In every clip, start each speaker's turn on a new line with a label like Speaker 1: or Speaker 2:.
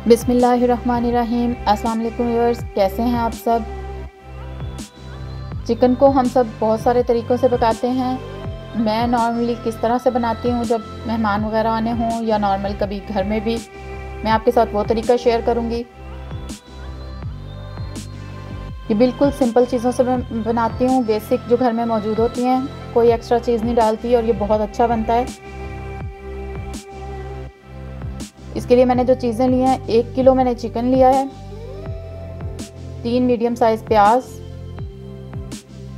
Speaker 1: बिस्मिल्लाहिर्रहमानिर्रहीम। अस्सलाम वालेकुम व्यूअर्स, कैसे हैं आप सब। चिकन को हम सब बहुत सारे तरीक़ों से पकाते हैं। मैं नॉर्मली किस तरह से बनाती हूँ जब मेहमान वगैरह आने हों या नॉर्मल कभी घर में भी, मैं आपके साथ वो तरीका शेयर करूँगी। ये बिल्कुल सिंपल चीज़ों से मैं बनाती हूँ, बेसिक जो घर में मौजूद होती हैं, कोई एक्स्ट्रा चीज़ नहीं डालती और ये बहुत अच्छा बनता है। इसके लिए मैंने जो चीज़ें ली हैं, 1 किलो मैंने चिकन लिया है, 3 मीडियम साइज़ प्याज,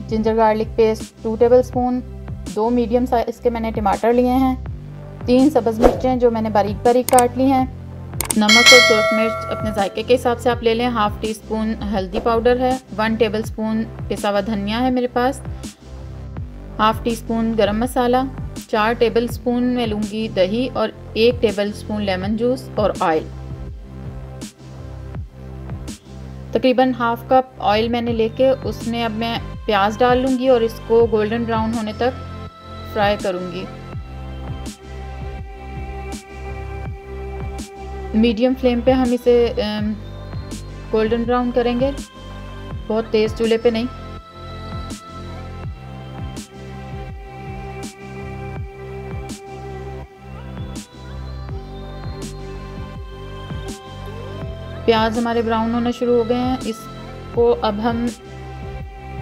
Speaker 1: ginger garlic paste 2 tablespoon, 2 medium size के मैंने टमाटर लिए हैं, 3 सब्ज़ मिर्चें जो मैंने बारीक बारीक काट ली हैं। नमक और सूरख मिर्च अपने जायके के हिसाब से आप ले लें। हाफ़ टी स्पून हल्दी पाउडर है, 1 टेबलस्पून पिसा हुआ धनिया है मेरे पास, हाफ़ टी स्पून गरम मसाला, 4 टेबलस्पून मैं लूँगी दही और 1 टेबलस्पून लेमन जूस और ऑयल। तकरीबन हाफ़ कप ऑयल मैंने लेके उसमें अब मैं प्याज डाल लूँगी और इसको गोल्डन ब्राउन होने तक फ्राई करूँगी। मीडियम फ्लेम पे हम इसे गोल्डन ब्राउन करेंगे, बहुत तेज़ चूल्हे पे नहीं। प्याज हमारे ब्राउन होना शुरू हो गए हैं। इसको अब हम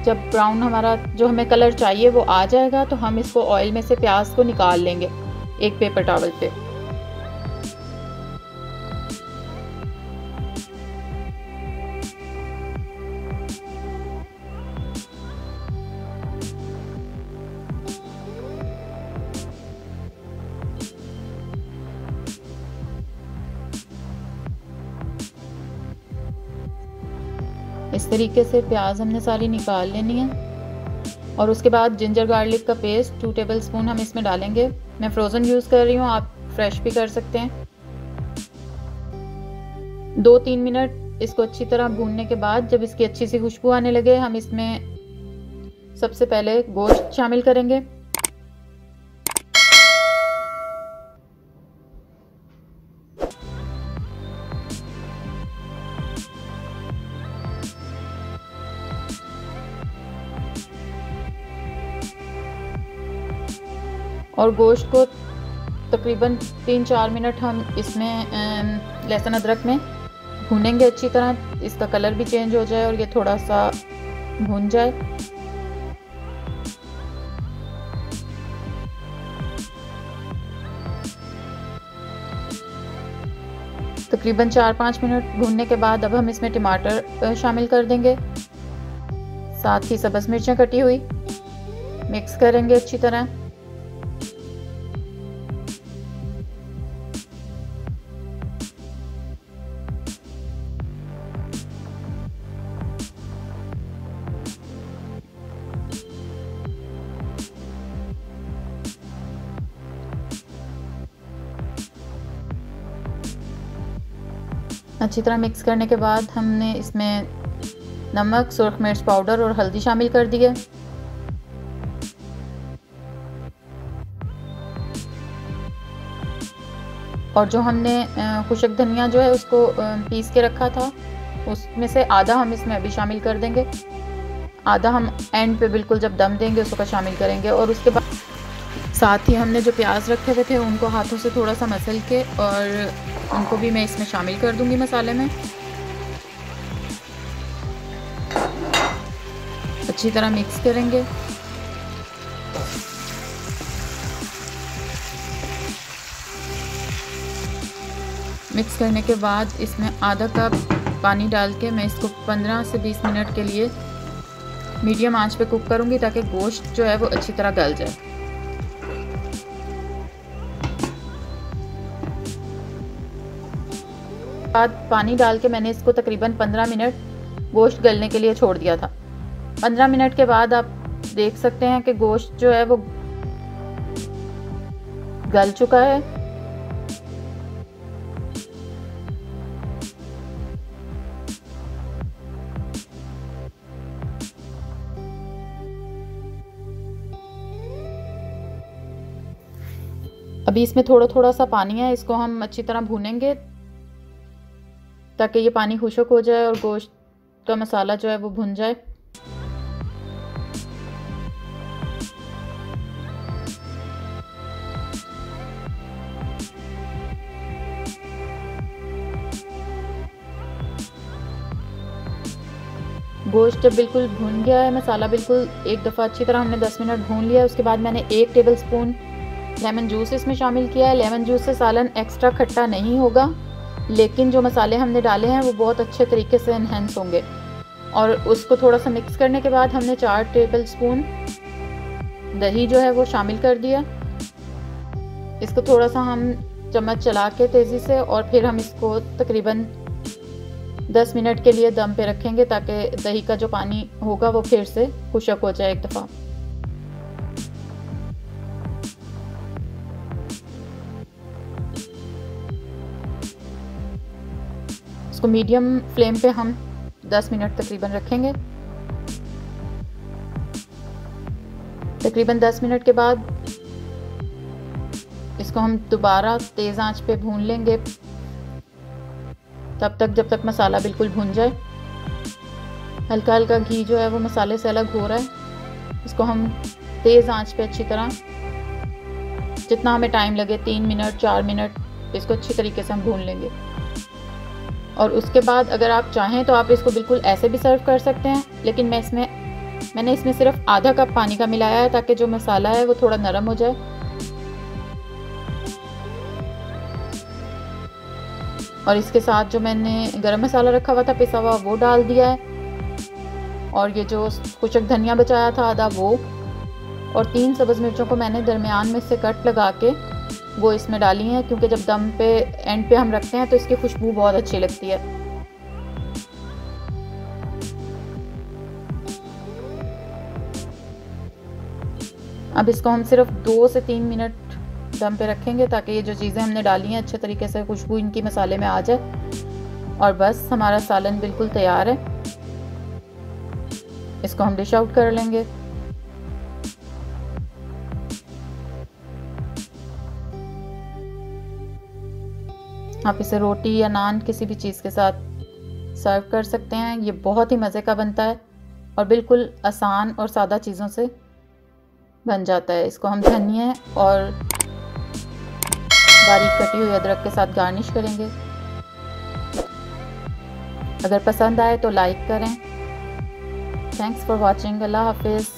Speaker 1: जब ब्राउन हमारा जो हमें कलर चाहिए वो आ जाएगा तो हम इसको ऑयल में से प्याज को निकाल लेंगे एक पेपर टॉवल पे। इस तरीके से प्याज हमने सारी निकाल लेनी है और उसके बाद जिंजर गार्लिक का पेस्ट 2 टेबलस्पून हम इसमें डालेंगे। मैं फ्रोज़न यूज़ कर रही हूँ, आप फ्रेश भी कर सकते हैं। 2-3 मिनट इसको अच्छी तरह भूनने के बाद जब इसकी अच्छी सी खुशबू आने लगे, हम इसमें सबसे पहले गोश्त शामिल करेंगे। और गोश्त को तकरीबन 3-4 मिनट हम इसमें लहसुन अदरक में भूनेंगे अच्छी तरह, इसका कलर भी चेंज हो जाए और ये थोड़ा सा भून जाए। तकरीबन 4-5 मिनट भूनने के बाद अब हम इसमें टमाटर शामिल कर देंगे, साथ ही सब्ज़ मिर्चें कटी हुई मिक्स करेंगे अच्छी तरह। अच्छी तरह मिक्स करने के बाद हमने इसमें नमक, सुरख मिर्च पाउडर और हल्दी शामिल कर दी है। और जो हमने खुशक धनिया जो है उसको पीस के रखा था, उसमें से आधा हम इसमें अभी शामिल कर देंगे, आधा हम एंड पे बिल्कुल जब दम देंगे उसको शामिल करेंगे। और उसके बाद साथ ही हमने जो प्याज रखे हुए थे उनको हाथों से थोड़ा सा मसल के और उनको भी मैं इसमें शामिल कर दूंगी मसाले में। अच्छी तरह मिक्स करेंगे। मिक्स करने के बाद इसमें आधा कप पानी डाल के मैं इसको 15 से 20 मिनट के लिए मीडियम आंच पे कुक करूंगी ताकि गोश्त जो है वो अच्छी तरह गल जाए। बाद पानी डाल के मैंने इसको तकरीबन 15 मिनट गोश्त गलने के लिए छोड़ दिया था। 15 मिनट के बाद आप देख सकते हैं कि गोश्त जो है वो गल चुका है। अभी इसमें थोड़ा थोड़ा सा पानी है, इसको हम अच्छी तरह भूनेंगे ताकि ये पानी खुश्क हो जाए और गोश्त का मसाला जो है वो भुन जाए। गोश्त जब बिल्कुल भुन गया है, मसाला बिल्कुल एक दफ़ा अच्छी तरह हमने 10 मिनट भून लिया है, उसके बाद मैंने 1 टेबलस्पून लेमन जूस इसमें शामिल किया है। लेमन जूस से सालन एक्स्ट्रा खट्टा नहीं होगा, लेकिन जो मसाले हमने डाले हैं वो बहुत अच्छे तरीके से इन्हेंस होंगे। और उसको थोड़ा सा मिक्स करने के बाद हमने 4 टेबलस्पून दही जो है वो शामिल कर दिया। इसको थोड़ा सा हम चम्मच चला के तेज़ी से, और फिर हम इसको तकरीबन 10 मिनट के लिए दम पे रखेंगे ताकि दही का जो पानी होगा वो फिर से खुश्क हो जाए एक दफ़ा। इसको मीडियम फ्लेम पे हम 10 मिनट तकरीबन रखेंगे। तकरीबन 10 मिनट के बाद इसको हम दोबारा तेज़ आंच पे भून लेंगे, तब तक जब तक मसाला बिल्कुल भुन जाए। हल्का हल्का घी जो है वो मसाले से अलग हो रहा है। इसको हम तेज़ आंच पे अच्छी तरह, जितना हमें टाइम लगे 3 मिनट 4 मिनट, इसको अच्छी तरीके से हम भून लेंगे। और उसके बाद अगर आप चाहें तो आप इसको बिल्कुल ऐसे भी सर्व कर सकते हैं, लेकिन मैंने इसमें सिर्फ आधा कप पानी का मिलाया है ताकि जो मसाला है वो थोड़ा नरम हो जाए। और इसके साथ जो मैंने गरम मसाला रखा हुआ था पिसा हुआ वो डाल दिया है, और ये जो खुश्क धनिया बचाया था आधा वो, और 3 सब्ज़ मिर्चों को मैंने दरमियान में से कट लगा के वो इसमें डाली हैं, क्योंकि जब दम पे एंड पे हम रखते हैं तो इसकी खुशबू बहुत अच्छी लगती है। अब इसको हम सिर्फ 2 से 3 मिनट दम पे रखेंगे ताकि ये जो चीज़ें हमने डाली हैं अच्छे तरीके से खुशबू इनकी मसाले में आ जाए। और बस हमारा सालन बिल्कुल तैयार है। इसको हम डिश आउट कर लेंगे। आप इसे रोटी या नान किसी भी चीज़ के साथ सर्व कर सकते हैं। ये बहुत ही मज़े का बनता है और बिल्कुल आसान और सादा चीज़ों से बन जाता है। इसको हम धनिया और बारीक कटी हुई अदरक के साथ गार्निश करेंगे। अगर पसंद आए तो लाइक करें। Thanks for watching. अल्लाह हाफिज़।